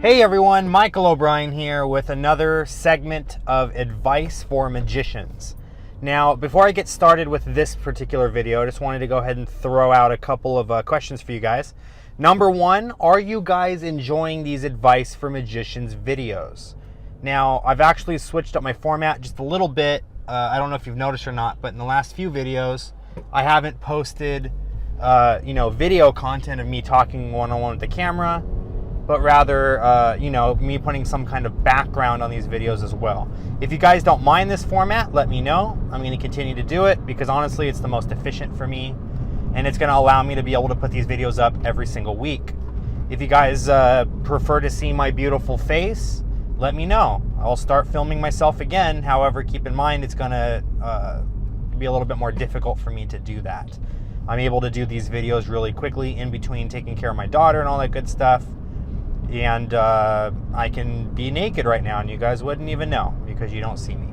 Hey everyone, Michael O'Brien here with another segment of advice for magicians. Now, before I get started with this particular video, I just wanted to go ahead and throw out a couple of questions for you guys. Number one, are you guys enjoying these advice for magicians videos? Now, I've actually switched up my format just a little bit. I don't know if you've noticed or not, but in the last few videos, I haven't posted video content of me talking one-on-one with the camera, but rather, me putting some kind of background on these videos as well. If you guys don't mind this format, let me know. I'm going to continue to do it because honestly, it's the most efficient for me, and it's going to allow me to be able to put these videos up every single week. If you guys prefer to see my beautiful face, let me know. I'll start filming myself again. However, keep in mind, it's going to be a little bit more difficult for me to do that. I'm able to do these videos really quickly in between taking care of my daughter and all that good stuff. And I can be naked right now and you guys wouldn't even know because you don't see me.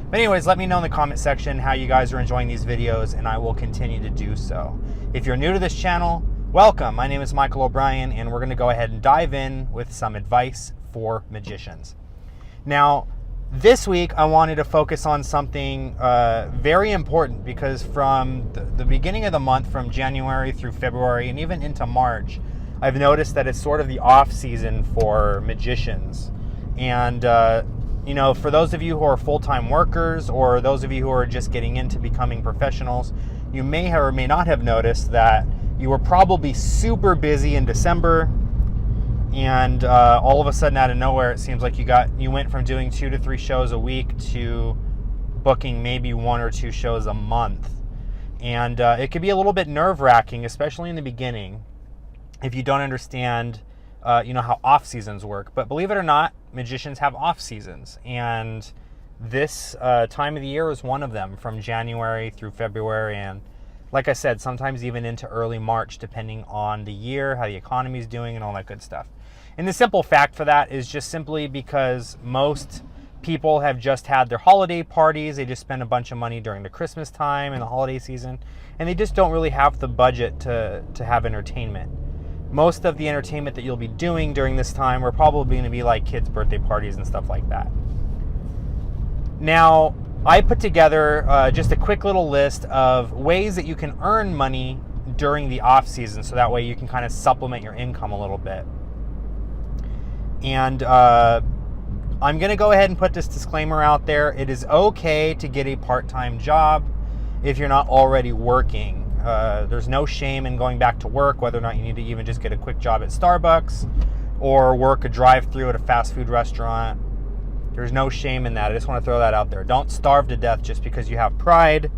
But anyways, let me know in the comment section how you guys are enjoying these videos, and I will continue to do so. If you're new to this channel, welcome. My name is Michael O'Brien, and we're going to go ahead and dive in with some advice for magicians. Now, this week I wanted to focus on something very important because from the beginning of the month, from January through February and even into March, I've noticed that it's sort of the off season for magicians. And, for those of you who are full-time workers or those of you who are just getting into becoming professionals, you may or may not have noticed that you were probably super busy in December, and all of a sudden out of nowhere, it seems like you went from doing 2 to 3 shows a week to booking maybe 1 or 2 shows a month. And it could be a little bit nerve-wracking, especially in the beginning, if you don't understand, how off seasons work. But believe it or not, magicians have off seasons, and this time of the year is one of them, from January through February, and like I said, sometimes even into early March, depending on the year, how the economy is doing, and all that good stuff. And the simple fact for that is just simply because most people have just had their holiday parties. They just spend a bunch of money during the Christmas time and the holiday season, and they just don't really have the budget to have entertainment. Most of the entertainment that you'll be doing during this time are probably going to be like kids' birthday parties and stuff like that. Now, I put together just a quick little list of ways that you can earn money during the off season, so that way you can kind of supplement your income a little bit. And I'm going to go ahead and put this disclaimer out there. It is okay to get a part-time job if you're not already working. There's no shame in going back to work, whether or not you need to even just get a quick job at Starbucks or work a drive-through at a fast food restaurant. There's no shame in that. I just want to throw that out there. Don't starve to death just because you have pride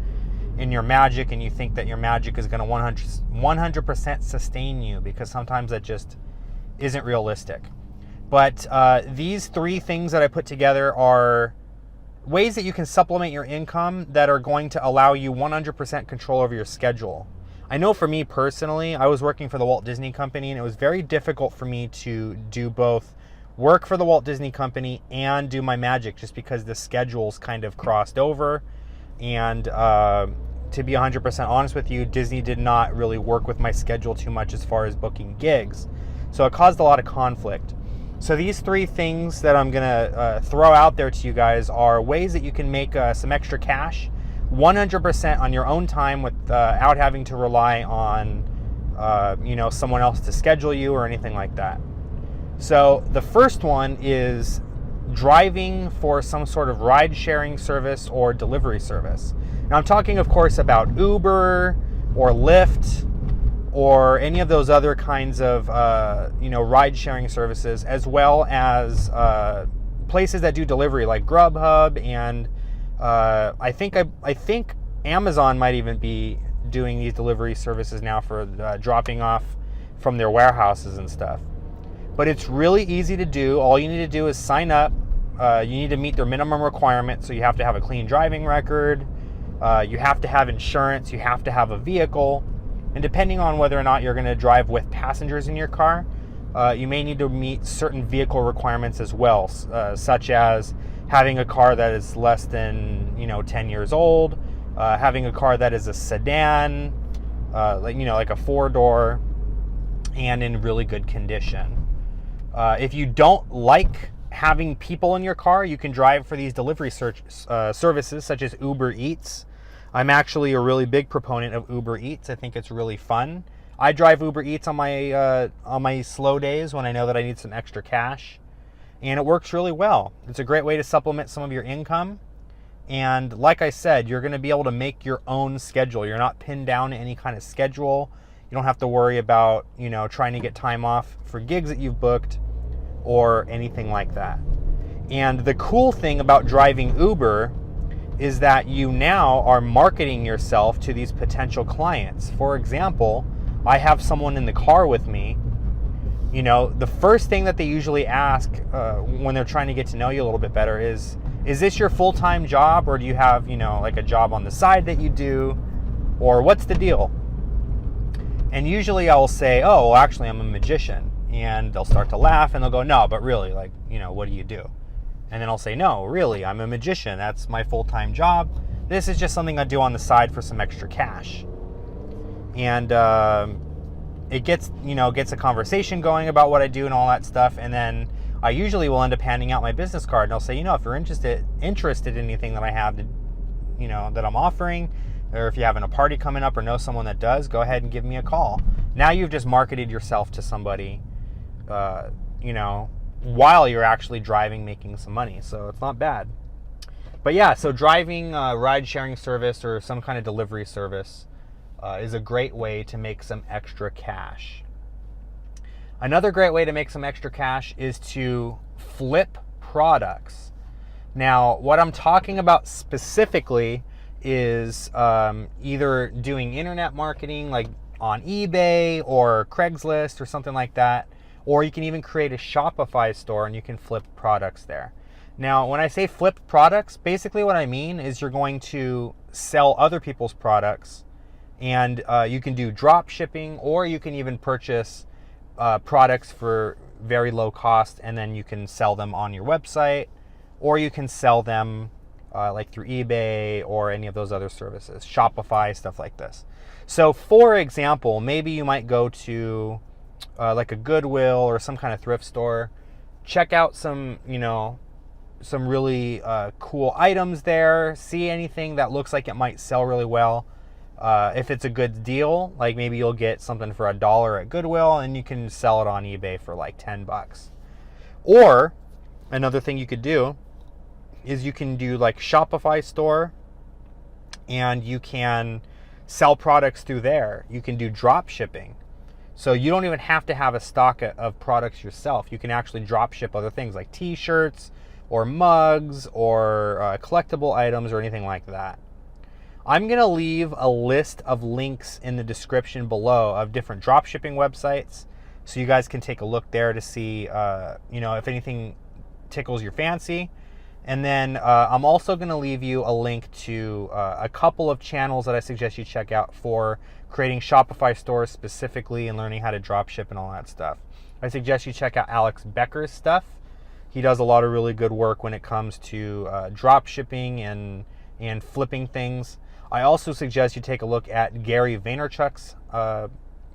in your magic and you think that your magic is going to 100% sustain you, because sometimes that just isn't realistic. But these 3 things that I put together are ways that you can supplement your income that are going to allow you 100% control over your schedule. I know for me personally, I was working for the Walt Disney Company, and it was very difficult for me to do both work for the Walt Disney Company and do my magic, just because the schedules kind of crossed over. And to be 100% honest with you, Disney did not really work with my schedule too much as far as booking gigs. So it caused a lot of conflict. So these 3 things that I'm going to throw out there to you guys are ways that you can make some extra cash 100% on your own time without having to rely on someone else to schedule you or anything like that. So the first one is driving for some sort of ride-sharing service or delivery service. Now I'm talking, of course, about Uber or Lyft or any of those other kinds of ride-sharing services, as well as places that do delivery like Grubhub, and I think Amazon might even be doing these delivery services now for dropping off from their warehouses and stuff. But it's really easy to do. All you need to do is sign up. You need to meet their minimum requirements, so you have to have a clean driving record, you have to have insurance, you have to have a vehicle. And depending on whether or not you're going to drive with passengers in your car, you may need to meet certain vehicle requirements as well, such as having a car that is less than 10 years old, having a car that is a sedan, like a 4-door, and in really good condition. If you don't like having people in your car, you can drive for these delivery services such as Uber Eats. I'm actually a really big proponent of Uber Eats. I think it's really fun. I drive Uber Eats on my slow days when I know that I need some extra cash, and it works really well. It's a great way to supplement some of your income. And like I said, you're going to be able to make your own schedule. You're not pinned down to any kind of schedule. You don't have to worry about, trying to get time off for gigs that you've booked or anything like that. And the cool thing about driving Uber is that you now are marketing yourself to these potential clients. For example, I have someone in the car with me. The first thing that they usually ask when they're trying to get to know you a little bit better is this your full-time job, or do you have, like a job on the side that you do, or what's the deal? And usually I will say, oh, well, actually I'm a magician. And they'll start to laugh and they'll go, no, but really, what do you do? And then I'll say, no, really, I'm a magician. That's my full-time job. This is just something I do on the side for some extra cash. And it gets a conversation going about what I do and all that stuff. And then I usually will end up handing out my business card, and I'll say, if you're interested in anything that I have to, that I'm offering, or if you're having a party coming up or know someone that does, go ahead and give me a call. Now you've just marketed yourself to somebody, while you're actually driving, making some money. So it's not bad. But yeah, so driving a ride-sharing service or some kind of delivery service is a great way to make some extra cash. Another great way to make some extra cash is to flip products. Now, what I'm talking about specifically is either doing internet marketing like on eBay or Craigslist or something like that, or you can even create a Shopify store and you can flip products there. Now, when I say flip products, basically what I mean is you're going to sell other people's products, and you can do drop shipping, or you can even purchase products for very low cost, and then you can sell them on your website, or you can sell them like through eBay or any of those other services, Shopify, stuff like this. So for example, maybe you might go to like a Goodwill or some kind of thrift store, check out some really cool items there, see anything that looks like it might sell really well. If it's a good deal, like maybe you'll get something for $1 at Goodwill and you can sell it on eBay for like $10. Or another thing you could do is you can do like Shopify store, and you can sell products through there. You can do drop shipping. So you don't even have to have a stock of products yourself. You can actually drop ship other things like t-shirts or mugs or collectible items or anything like that. I'm going to leave a list of links in the description below of different drop shipping websites, so you guys can take a look there to see if anything tickles your fancy. And then I'm also going to leave you a link to a couple of channels that I suggest you check out for creating Shopify stores specifically and learning how to drop ship and all that stuff. I suggest you check out Alex Becker's stuff. He does a lot of really good work when it comes to drop shipping and flipping things. I also suggest you take a look at Gary Vaynerchuk's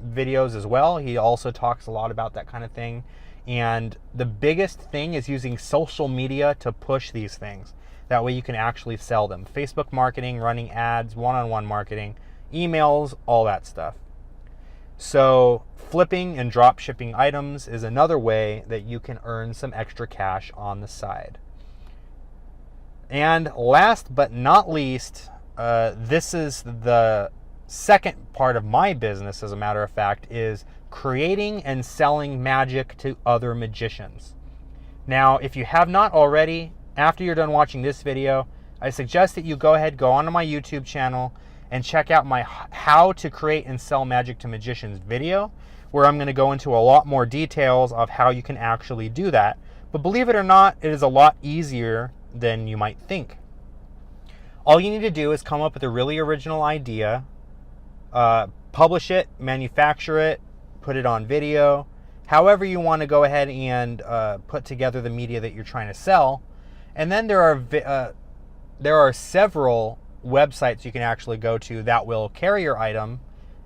videos as well. He also talks a lot about that kind of thing. And the biggest thing is using social media to push these things. That way you can actually sell them. Facebook marketing, running ads, one-on-one marketing, emails, all that stuff. So flipping and drop shipping items is another way that you can earn some extra cash on the side. And last but not least, this is the second part of my business, as a matter of fact, is creating and selling magic to other magicians. Now, if you have not already, after you're done watching this video, I suggest that you go onto my YouTube channel and check out my how to create and sell magic to magicians video, where I'm going to go into a lot more details of how you can actually do that. But believe it or not, it is a lot easier than you might think. All you need to do is come up with a really original idea, publish it, manufacture it, put it on video, however you want to go ahead and put together the media that you're trying to sell. And then there are several websites you can actually go to that will carry your item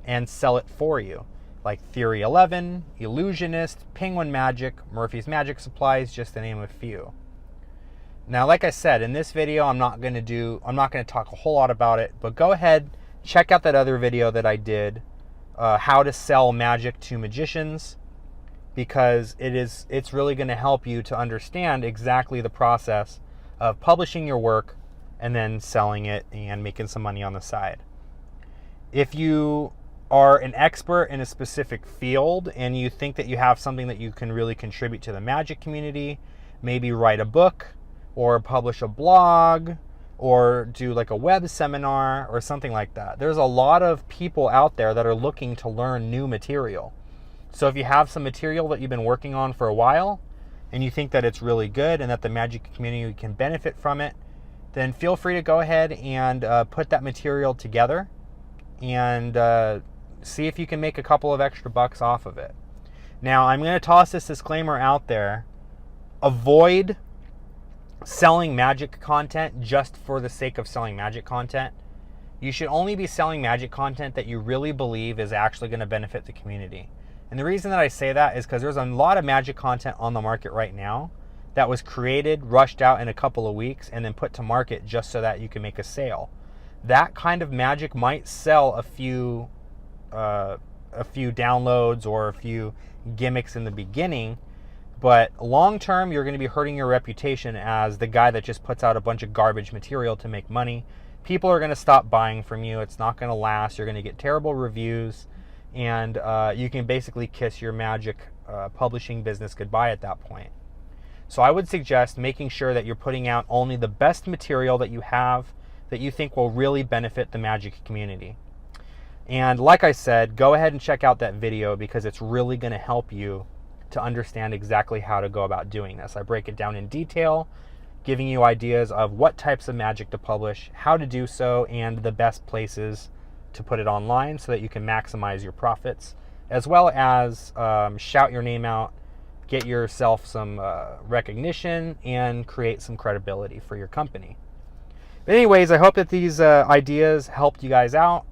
and sell it for you. like Theory 11, Illusionist, Penguin Magic, Murphy's Magic Supplies, just to name a few. Now, like I said, in this video, I'm not going to talk a whole lot about it, but go ahead, check out that other video that I did, how to sell magic to magicians, because it's really going to help you to understand exactly the process of publishing your work and then selling it and making some money on the side. If you are an expert in a specific field and you think that you have something that you can really contribute to the magic community, maybe write a book or publish a blog or do like a web seminar or something like that. There's a lot of people out there that are looking to learn new material. So if you have some material that you've been working on for a while and you think that it's really good and that the magic community can benefit from it, then feel free to go ahead and put that material together and see if you can make a couple of extra bucks off of it. Now, I'm going to toss this disclaimer out there. Avoid selling magic content just for the sake of selling magic content. You should only be selling magic content that you really believe is actually going to benefit the community. And the reason that I say that is because there's a lot of magic content on the market right now that was created, rushed out in a couple of weeks, and then put to market just so that you can make a sale. That kind of magic might sell a few downloads or a few gimmicks in the beginning, but long term you're going to be hurting your reputation as the guy that just puts out a bunch of garbage material to make money. People are going to stop buying from you. It's not going to last. You're going to get terrible reviews, and you can basically kiss your magic publishing business goodbye at that point. So I would suggest making sure that you're putting out only the best material that you have that you think will really benefit the magic community. And like I said, go ahead and check out that video because it's really going to help you to understand exactly how to go about doing this. I break it down in detail, giving you ideas of what types of magic to publish, how to do so, and the best places to put it online so that you can maximize your profits, as well as shout your name out, get yourself some recognition, and create some credibility for your company. But anyways, I hope that these ideas helped you guys out.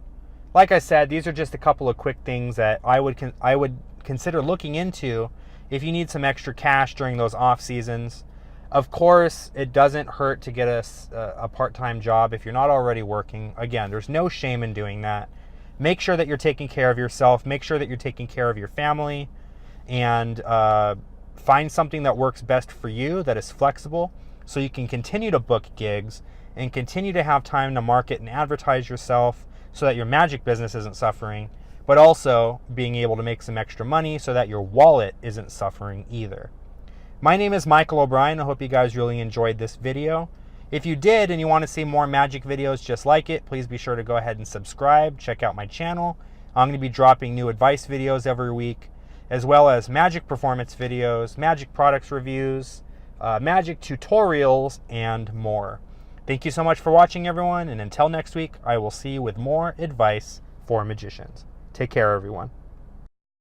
Like I said, these are just a couple of quick things that I would consider looking into if you need some extra cash during those off seasons. Of course, it doesn't hurt to get a part-time job if you're not already working. Again, there's no shame in doing that. Make sure that you're taking care of yourself. Make sure that you're taking care of your family, and find something that works best for you, that is flexible, so you can continue to book gigs and continue to have time to market and advertise yourself so that your magic business isn't suffering, but also being able to make some extra money so that your wallet isn't suffering either. My name is Michael O'Brien. I hope you guys really enjoyed this video. If you did and you want to see more magic videos just like it, please be sure to go ahead and subscribe. Check out my channel. I'm going to be dropping new advice videos every week, as well as magic performance videos, magic products reviews, magic tutorials, and more. Thank you so much for watching, everyone, and until next week, I will see you with more advice for magicians. Take care, everyone.